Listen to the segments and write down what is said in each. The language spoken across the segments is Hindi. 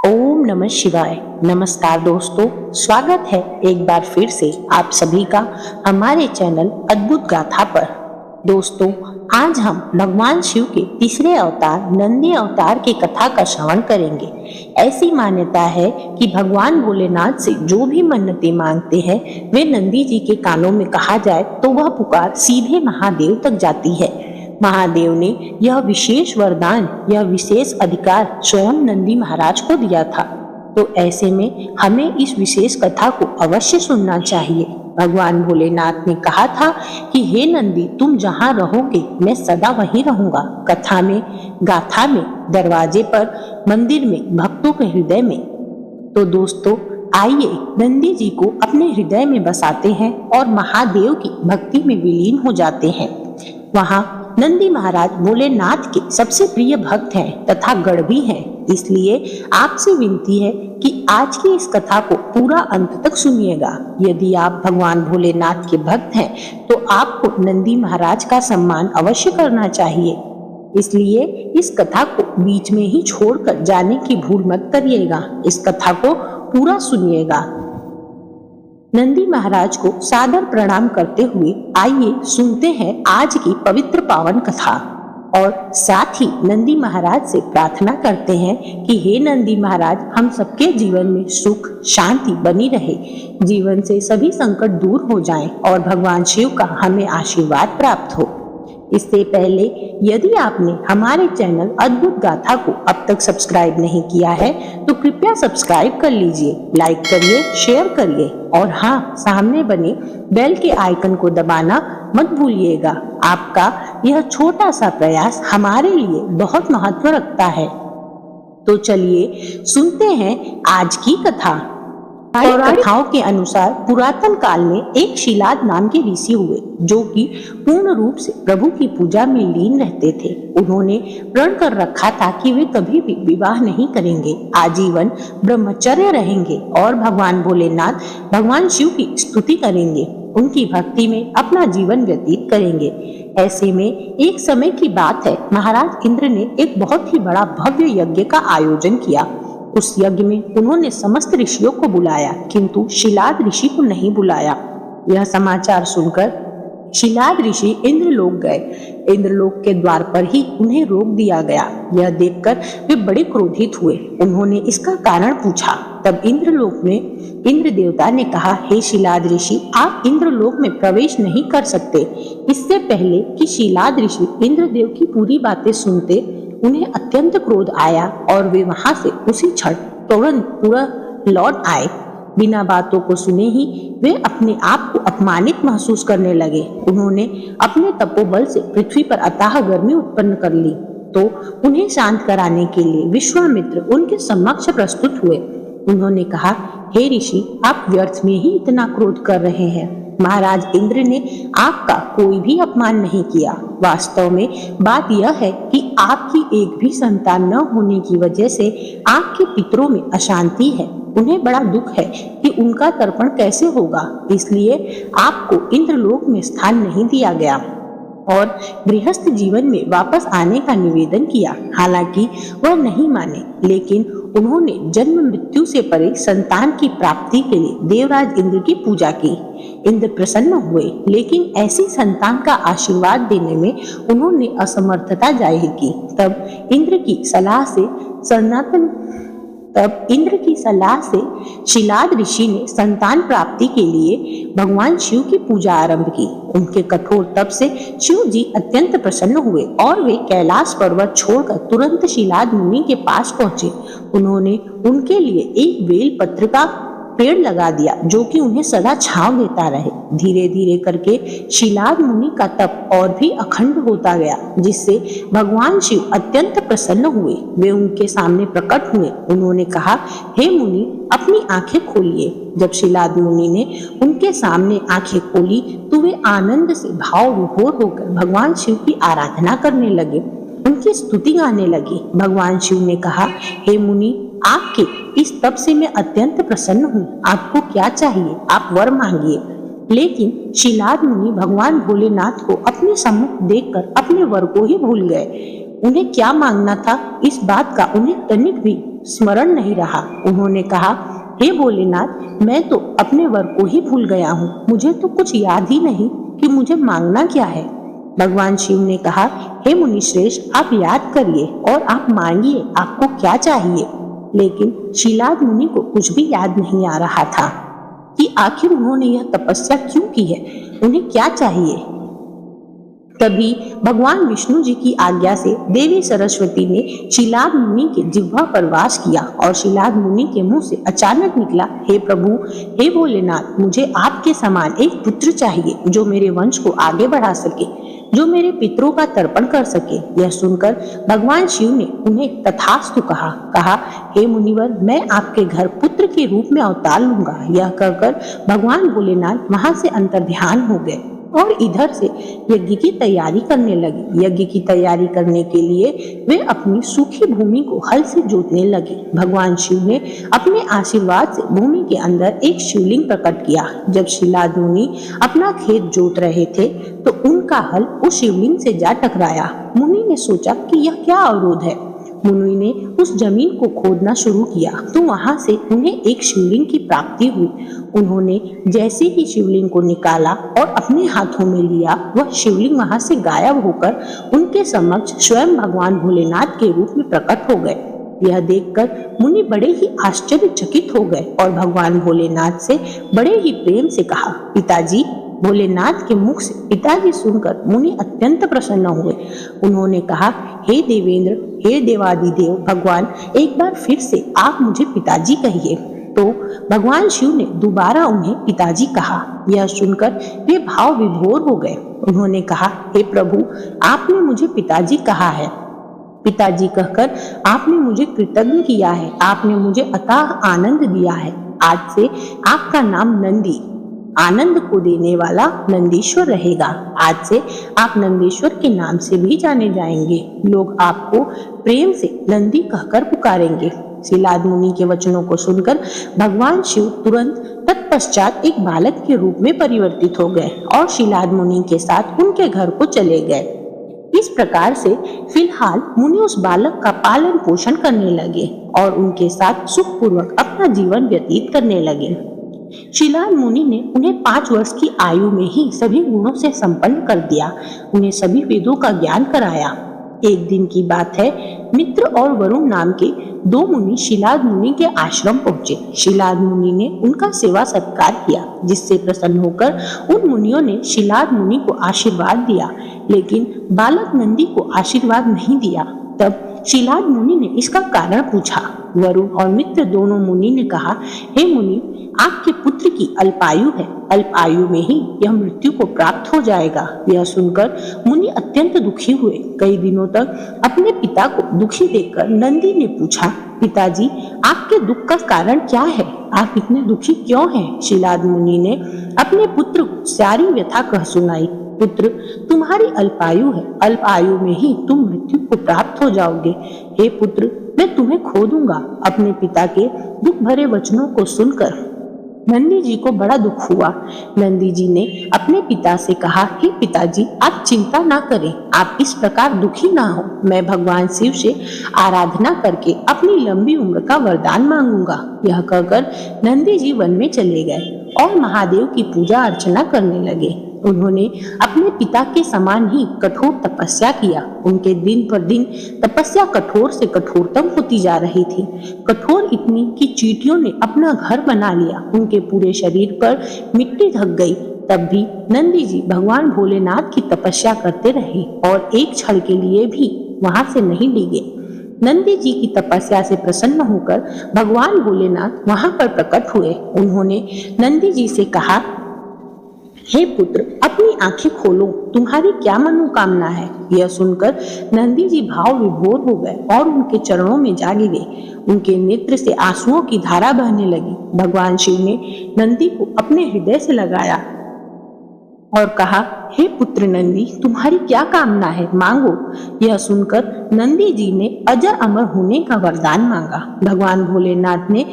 ओम नमः शिवाय। नमस्कार दोस्तों, स्वागत है एक बार फिर से आप सभी का हमारे चैनल अद्भुत गाथा पर। दोस्तों, आज हम भगवान शिव के तीसरे अवतार नंदी अवतार की कथा का श्रवण करेंगे। ऐसी मान्यता है कि भगवान भोलेनाथ से जो भी मन्नतें मांगते हैं वे नंदी जी के कानों में कहा जाए तो वह पुकार सीधे महादेव तक जाती है। महादेव ने यह विशेष वरदान, यह विशेष अधिकार स्वयं नंदी महाराज को दिया था। तो ऐसे में हमें इस विशेष कथा को अवश्य सुनना चाहिए। भगवान भोलेनाथ ने कहा था कि हे नंदी, तुम जहाँ रहोगे मैं सदा वहीं रहूंगा। कथा में, गाथा में, दरवाजे पर, मंदिर में, भक्तों के हृदय में। तो दोस्तों, आइए नंदी जी को अपने हृदय में बसाते हैं और महादेव की भक्ति में विलीन हो जाते हैं। वहाँ नंदी महाराज भोलेनाथ के सबसे प्रिय भक्त हैं तथा गढ़ भी हैं। इसलिए आपसे विनती है कि आज की इस कथा को पूरा अंत तक सुनिएगा। यदि आप भगवान भोलेनाथ के भक्त हैं तो आपको नंदी महाराज का सम्मान अवश्य करना चाहिए। इसलिए इस कथा को बीच में ही छोड़कर जाने की भूल मत करिएगा। इस कथा को पूरा सुनिएगा। नंदी महाराज को सादर प्रणाम करते हुए आइए सुनते हैं आज की पवित्र पावन कथा और साथ ही नंदी महाराज से प्रार्थना करते हैं कि हे नंदी महाराज, हम सबके जीवन में सुख शांति बनी रहे, जीवन से सभी संकट दूर हो जाएं और भगवान शिव का हमें आशीर्वाद प्राप्त हो। इससे पहले यदि आपने हमारे चैनल अद्भुत गाथा को अब तक सब्सक्राइब नहीं किया है तो कृपया सब्सक्राइब कर लीजिए, लाइक करिए, शेयर करिए और हाँ, सामने बने बेल के आइकन को दबाना मत भूलिएगा। आपका यह छोटा सा प्रयास हमारे लिए बहुत महत्व रखता है। तो चलिए सुनते हैं आज की कथा। पौराणिक कथाओं के अनुसार पुरातन काल में एक शिलाद नाम के ऋषि हुए जो कि पूर्ण रूप से प्रभु की पूजा में लीन रहते थे। उन्होंने प्रण कर रखा था कि वे कभी भी विवाह नहीं करेंगे, आजीवन ब्रह्मचर्य रहेंगे और भगवान भोलेनाथ, भगवान शिव की स्तुति करेंगे, उनकी भक्ति में अपना जीवन व्यतीत करेंगे। ऐसे में एक समय की बात है, महाराज इंद्र ने एक बहुत ही बड़ा भव्य यज्ञ का आयोजन किया। उस यज्ञ में उन्होंने समस्त ऋषियों को बुलाया किंतु शिलाद ऋषि को नहीं बुलाया। यह समाचार सुनकर शिलाद ऋषि इंद्रलोक गए। इंद्रलोक के द्वार पर ही उन्हें रोक दिया गया। यह देखकर वे बड़े क्रोधित हुए। उन्होंने इसका कारण पूछा। तब इंद्रलोक में इंद्र देवता ने कहा, हे शिलाद ऋषि, आप इंद्रलोक में प्रवेश नहीं कर सकते। इससे पहले कि शिलाद ऋषि इंद्रदेव की पूरी बातें सुनते, उन्हें अत्यंत क्रोध आया और वे वहां से उसी क्षण तुरंत पूरा लौट आए। बिना बातों को सुने ही वे अपने आप को अपमानित महसूस करने लगे। उन्होंने अपने तपोबल से पृथ्वी पर अथाह गर्मी उत्पन्न कर ली। तो उन्हें शांत कराने के लिए विश्वामित्र उनके समक्ष प्रस्तुत हुए। उन्होंने कहा, हे ऋषि, आप व्यर्थ में ही इतना क्रोध कर रहे हैं। महाराज इंद्र ने आपका कोई भी अपमान नहीं किया। वास्तव में बात यह है कि आपकी एक भी संतान न होने की वजह से आपके पितरों में अशांति है। उन्हें बड़ा दुख है कि उनका तर्पण कैसे होगा, इसलिए आपको इंद्रलोक में स्थान नहीं दिया गया और गृहस्थ जीवन में वापस आने का निवेदन किया। हालांकि वह नहीं माने, लेकिन उन्होंने जन्म मृत्यु से परे संतान की प्राप्ति के लिए देवराज इंद्र की पूजा की। इंद्र प्रसन्न हुए, लेकिन ऐसी संतान का आशीर्वाद देने में उन्होंने असमर्थता जाहिर की। तब इंद्र की सलाह से शिलाद ऋषि ने संतान प्राप्ति के लिए भगवान शिव की पूजा आरंभ की। उनके कठोर तप से शिव जी अत्यंत प्रसन्न हुए और वे कैलाश पर्वत छोड़कर तुरंत शिलाद मुनि के पास पहुंचे। उन्होंने उनके लिए एक बेल पत्र का पेड़ लगा दिया जो कि उन्हें सदा छांव देता रहे। धीरे धीरे करके शिलाद मुनि का तप और भी अखंड होता गया, जिससे भगवान शिव अत्यंत प्रसन्न हुए। वे उनके सामने प्रकट हुए। उन्होंने कहा, हे मुनि, अपनी आंखें खोलिए। जब शिलाद मुनि ने उनके सामने आंखें खोली तो वे आनंद से भाव विभोर होकर भगवान शिव की आराधना करने लगे, उनकी स्तुति गाने लगे। भगवान शिव ने कहा, हे मुनि, आपके इस तप से मैं अत्यंत प्रसन्न हूँ। आपको क्या चाहिए? आप वर मांगिए। लेकिन शिलाद मुनि भगवान भोलेनाथ को अपने सम्मुख देखकर अपने वर को ही भूल गए। उन्हें क्या मांगना था, इस बात का उन्हें तनिक भी स्मरण नहीं रहा। उन्होंने कहा, हे भोलेनाथ, मैं तो अपने वर को ही भूल गया हूँ। मुझे तो कुछ याद ही नहीं कि मुझे मांगना क्या है। भगवान शिव ने कहा, हे मुनिश्रेष्ठ, आप याद करिए और आप मांगिए आपको क्या चाहिए। लेकिन शीलाद मुनि को कुछ भी याद नहीं आ रहा था कि आखिर उन्होंने यह तपस्या क्यों की है, उन्हें क्या चाहिए। तभी भगवान विष्णु जी की आज्ञा से देवी सरस्वती ने शीलाद मुनि के जिह्वा पर वास किया और शीलाद मुनि के मुंह से अचानक निकला, हे प्रभु, हे भोलेनाथ, मुझे आपके समान एक पुत्र चाहिए जो मेरे वंश को आगे बढ़ा सके, जो मेरे पितरों का तर्पण कर सके। यह सुनकर भगवान शिव ने उन्हें तथास्तु कहा, हे मुनिवर, मैं आपके घर पुत्र के रूप में अवतार लूंगा। यह कहकर भगवान भोलेनाथ वहां से अंतर्ध्यान हो गए और इधर से यज्ञ की तैयारी करने लगे। यज्ञ की तैयारी करने के लिए वे अपनी सूखी भूमि को हल से जोतने लगे। भगवान शिव ने अपने आशीर्वाद से भूमि के अंदर एक शिवलिंग प्रकट किया। जब शीलाद मुनि अपना खेत जोत रहे थे तो उनका हल उस शिवलिंग से जा टकराया। मुनि ने सोचा कि यह क्या अवरोध है। मुनि ने उस जमीन को खोदना शुरू किया तो वहां से उन्हें एक शिवलिंग की प्राप्ति हुई। उन्होंने जैसे ही शिवलिंग को निकाला और अपने हाथों में लिया, वह शिवलिंग वहां से गायब होकर उनके समक्ष स्वयं भगवान भोलेनाथ के रूप में प्रकट हो गए। यह देखकर मुनि बड़े ही आश्चर्यचकित हो गए और भगवान भोलेनाथ से बड़े ही प्रेम से कहा, पिताजी। भोलेनाथ के मुख से पिताजी सुनकर मुनि अत्यंत प्रसन्न हुए। उन्होंने कहा, हे देवेंद्र, हे देवादिदेव भगवान, एक बार फिर से आप मुझे पिताजी कहिए। तो भगवान शिव ने दोबारा उन्हें पिताजी कहा। यह सुनकर वे भाव विभोर हो गए। उन्होंने कहा, हे प्रभु, आपने मुझे पिताजी कहा है। पिताजी कहकर आपने मुझे कृतज्ञ किया है। आपने मुझे अथाह आनंद दिया है। आज से आपका नाम नंदी, आनंद को देने वाला नंदीश्वर रहेगा। आज से आप नंदीश्वर के नाम से भी जाने जाएंगे। लोग आपको प्रेम से नंदी कहकर पुकारेंगे। शीलाद मुनि के वचनों को सुनकर भगवान शिव तुरंत तत्पश्चात एक बालक के रूप में परिवर्तित हो गए और शीलाद मुनि के साथ उनके घर को चले गए। इस प्रकार से फिलहाल मुनि उस बालक का पालन पोषण करने लगे और उनके साथ सुखपूर्वक अपना जीवन व्यतीत करने लगे। शीलाद मुनि ने उन्हें 5 वर्ष की आयु में ही सभी गुणों से संपन्न कर दिया। उन्हें सभी वेदों का ज्ञान कराया। एक दिन की बात है, मित्र और वरुण नाम के 2 मुनि शीलाद मुनि के आश्रम पहुंचे। शीलाद मुनि ने उनका सेवा सत्कार किया, जिससे प्रसन्न होकर उन मुनियों ने शीलाद मुनि को आशीर्वाद दिया, लेकिन बालक नंदी को आशीर्वाद नहीं दिया। तब शीलाद मुनि ने इसका कारण पूछा। वरुण और मित्र दोनों मुनि ने कहा, हे मुनि, आपके पुत्र की अल्पायु है। अल्प आयु में ही यह मृत्यु को प्राप्त हो जाएगा। यह सुनकर मुनि अत्यंत दुखी हुए। कई दिनों तक अपने पिता को दुखी देखकर नंदी ने पूछा, पिताजी, आपके दुख का कारण क्या है? आप इतने दुखी क्यों हैं? शीलाद मुनि ने अपने पुत्र को सारी व्यथा कह सुनाई। पुत्र, तुम्हारी अल्पायु है। अल्प आयु में ही तुम मृत्यु को प्राप्त हो जाओगे। हे पुत्र, मैं तुम्हें खो दूंगा। अपने पिता के दुख भरे वचनों को सुनकर नंदी जी को बड़ा दुख हुआ। नंदी जी ने अपने पिता से कहा, हे पिताजी, आप चिंता ना करें, आप इस प्रकार दुखी ना हो। मैं भगवान शिव से आराधना करके अपनी लंबी उम्र का वरदान मांगूंगा। यह कहकर नंदी जी वन में चले गए और महादेव की पूजा अर्चना करने लगे। उन्होंने अपने पिता के समान ही कठोर तपस्या किया। उनके दिन पर दिन तपस्या कठोर से कठोरतम होती जा रही थी। कठोर इतनी कि चींटियों ने अपना घर बना लिया। उनके पूरे शरीर पर मिट्टी ढक गई। तब भी नंदी जी भगवान भोलेनाथ की तपस्या करते रहे और एक क्षण के लिए भी वहां से नहीं डिगे। नंदी जी की तपस्या से प्रसन्न होकर भगवान भोलेनाथ वहां पर प्रकट हुए। उन्होंने नंदी जी से कहा, हे पुत्र, अपनी आंखें खोलो, तुम्हारी क्या मनोकामना है? यह सुनकर नंदी जी भाव विभोर हो गए और उनके चरणों में जा गिरे। उनके नेत्र से आंसुओं की धारा बहने लगी। भगवान शिव ने नंदी को अपने हृदय से लगाया और कहा, हे पुत्र नंदी, तुम्हारी क्या कामना है, मांगो। यह सुनकर नंदी जी ने अजर अमर होने का वरदान मांगा। भगवान भोलेनाथ ने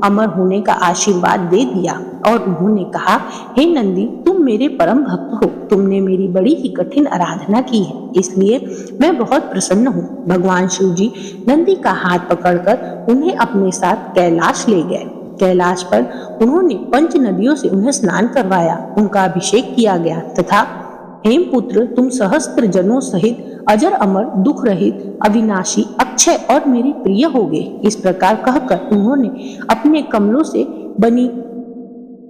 अमर होने का आशीर्वाद दे दिया और उन्होंने कहा, हे नंदी, तुम मेरे परम भक्त हो, तुमने मेरी बड़ी ही कठिन आराधना की है, इसलिए मैं बहुत प्रसन्न हूँ। भगवान शिव जी नंदी का हाथ पकड़कर उन्हें अपने साथ कैलाश ले गए। कैलाश पर उन्होंने पंच नदियों से उन्हें स्नान करवाया, उनका अभिषेक किया गया तथा हेमपुत्र, तुम सहस्त्र जनों सहित अजर अमर, दुख रहित, अविनाशी, अक्षय और मेरे प्रिय होगे। इस प्रकार कहकर उन्होंने अपने कमलों से बनी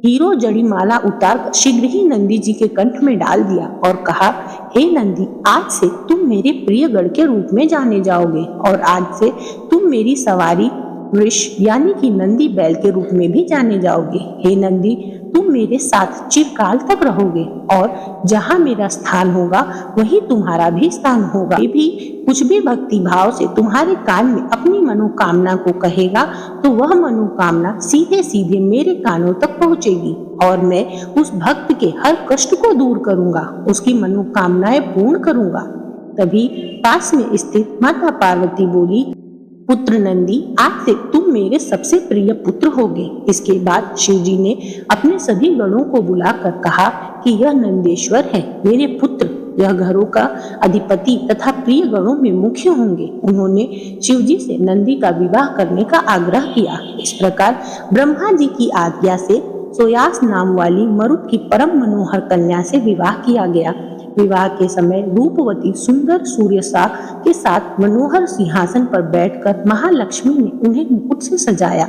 हीरो जड़ी माला उतार शीघ्र ही नंदी जी के कंठ में डाल दिया और कहा, हे नंदी, आज से तुम मेरे प्रिय गण के रूप में जाने जाओगे और आज से तुम मेरी सवारी वृष यानी कि नंदी बैल के रूप में भी जाने जाओगे। हे नंदी, तुम मेरे साथ चिरकाल तक रहोगे और जहाँ मेरा स्थान होगा वहीं तुम्हारा भी स्थान होगा। ये भी कुछ भी भक्ति भाव से तुम्हारे कान में अपनी मनोकामना को कहेगा तो वह मनोकामना सीधे सीधे मेरे कानों तक पहुँचेगी और मैं उस भक्त के हर कष्ट को दूर करूंगा, उसकी मनोकामनाएं पूर्ण करूंगा। तभी पास में स्थित माता पार्वती बोली, पुत्र नंदी, आज से तुम मेरे सबसे प्रिय पुत्र होगे। इसके बाद शिव जी ने अपने सभी गणों को बुलाकर कहा कि यह नंदेश्वर है, मेरे पुत्र, यह घरों का अधिपति तथा प्रिय गणों में मुख्य होंगे। उन्होंने शिव जी से नंदी का विवाह करने का आग्रह किया। इस प्रकार ब्रह्मा जी की आज्ञा से सोयास नाम वाली मरुत की परम मनोहर कन्या से विवाह किया गया। विवाह के समय रूपवती सुंदर सूर्यसा के साथ मनोहर सिंहासन पर बैठकर महालक्ष्मी ने उन्हें मुकुट से सजाया।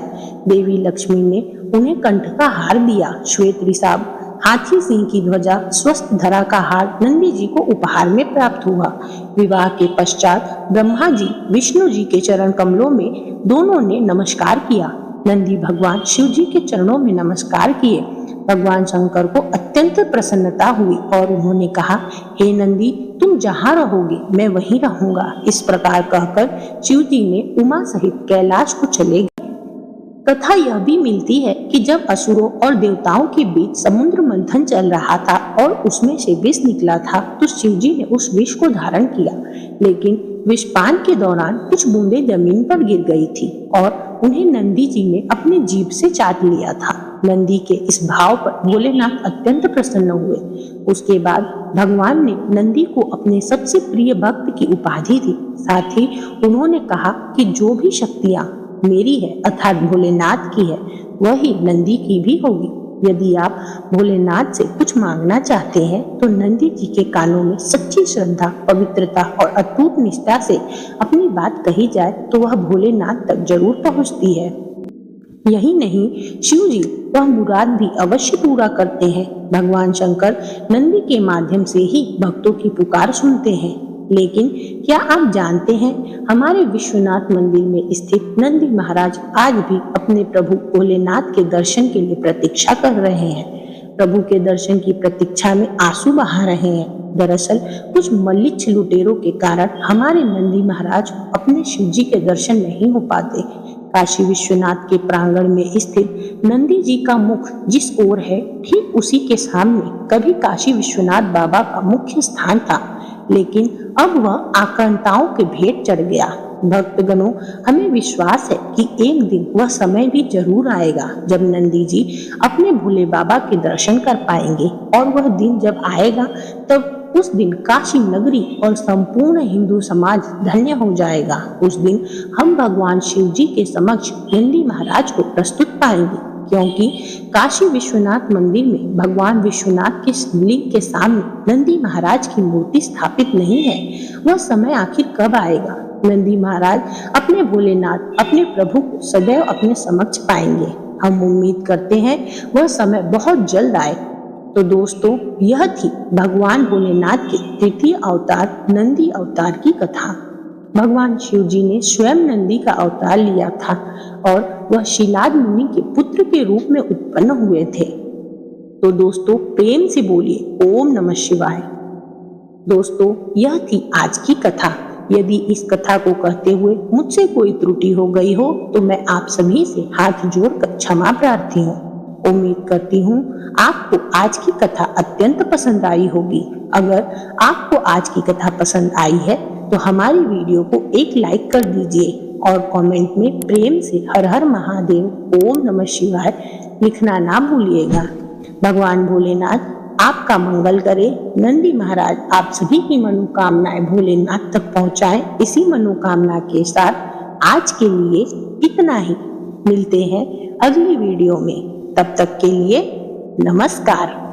देवी लक्ष्मी ने उन्हें कंठ का हार दिया। श्वेत ऋषभ, हाथी सिंह की ध्वजा, स्वस्थ धरा का हार नंदी जी को उपहार में प्राप्त हुआ। विवाह के पश्चात ब्रह्मा जी विष्णु जी के चरण कमलों में दोनों ने नमस्कार किया। नंदी भगवान शिव जी के चरणों में नमस्कार किए। भगवान शंकर को अत्यंत प्रसन्नता हुई और उन्होंने कहा, हे नंदी, तुम जहाँ रहोगे मैं वहीं रहूंगा। इस प्रकार कहकर शिव जी ने उमा सहित कैलाश को चले गए। कथा यह भी मिलती है कि जब असुरों और देवताओं के बीच समुद्र मंथन चल रहा था और उसमें से विष निकला था तो शिव जी ने उस विष को धारण किया, लेकिन विषपान के दौरान कुछ बूंदें जमीन पर गिर गई थी और उन्हें नंदी जी ने अपनी जीभ से चाट लिया था। नंदी के इस भाव पर भोलेनाथ अत्यंत प्रसन्न हुए। उसके बाद भगवान ने नंदी को अपने सबसे प्रिय भक्त की उपाधि दी। साथ ही उन्होंने कहा कि जो भी शक्तियां मेरी है अर्थात भोलेनाथ की है वही नंदी की भी होगी। यदि आप भोलेनाथ से कुछ मांगना चाहते हैं तो नंदी जी के कानों में सच्ची श्रद्धा, पवित्रता और अटूट निष्ठा से अपनी बात कही जाए तो वह भोलेनाथ तक जरूर पहुंचती है। यही नहीं, शिव जी वह मुराद भी अवश्य पूरा करते हैं। भगवान शंकर नंदी के माध्यम से ही भक्तों की पुकार सुनते हैं। लेकिन क्या आप जानते हैं, हमारे विश्वनाथ मंदिर में स्थित नंदी महाराज आज भी अपने प्रभु भोलेनाथ के दर्शन के लिए प्रतीक्षा कर रहे हैं। प्रभु के दर्शन की प्रतीक्षा में आंसू बहा रहे हैं। दरअसल कुछ मल्लिच्छ लुटेरों के कारण हमारे नंदी महाराज अपने शिव जी के दर्शन नहीं हो पाते। काशी विश्वनाथ के प्रांगण में स्थित नंदी जी का मुख जिस ओर है, ठीक उसी के सामने कभी काशी विश्वनाथ बाबा का मुख्य स्थान था, लेकिन अब वह आक्रांताओं के भेंट चढ़ गया। भक्तगणों, हमें विश्वास है कि एक दिन वह समय भी जरूर आएगा जब नंदी जी अपने भोले बाबा के दर्शन कर पाएंगे और वह दिन जब आएगा तब उस दिन काशी नगरी और संपूर्ण हिंदू समाज धन्य हो जाएगा। उस दिन हम भगवान शिव जी के समक्ष नंदी महाराज को प्रस्तुत पाएंगे, क्योंकि काशी विश्वनाथ मंदिर में भगवान विश्वनाथ के शिवलिंग के सामने नंदी महाराज की मूर्ति स्थापित नहीं है। वह समय आखिर कब आएगा? नंदी महाराज अपने भोलेनाथ, अपने प्रभु को सदैव अपने समक्ष पाएंगे। हम उम्मीद करते हैं वह समय बहुत जल्द आए। तो दोस्तों, यह थी भगवान भोलेनाथ के तृतीय अवतार नंदी अवतार की कथा। भगवान शिव जी ने स्वयं नंदी का अवतार लिया था और वह शिलाद मुनि के पुत्र के रूप में उत्पन्न हुए थे। तो दोस्तों, प्रेम से बोलिए ओम नमः शिवाय। दोस्तों, यह थी आज की कथा। यदि इस कथा को कहते हुए मुझसे कोई त्रुटि हो गई हो तो मैं आप सभी से हाथ जोड़कर क्षमा प्रार्थी हूँ। उम्मीद करती हूँ आपको आज की कथा अत्यंत पसंद आई होगी। अगर आपको आज की कथा पसंद आई है तो हमारी वीडियो को एक लाइक कर दीजिए और कमेंट में प्रेम से हर हर महादेव, ओम नमः शिवाय लिखना ना भूलिएगा। भगवान भोलेनाथ आपका मंगल करे। नंदी महाराज आप सभी की मनोकामनाएं भोलेनाथ तक पहुंचाएं। इसी मनोकामना के साथ आज के लिए इतना ही। मिलते हैं अगली वीडियो में, तब तक के लिए नमस्कार।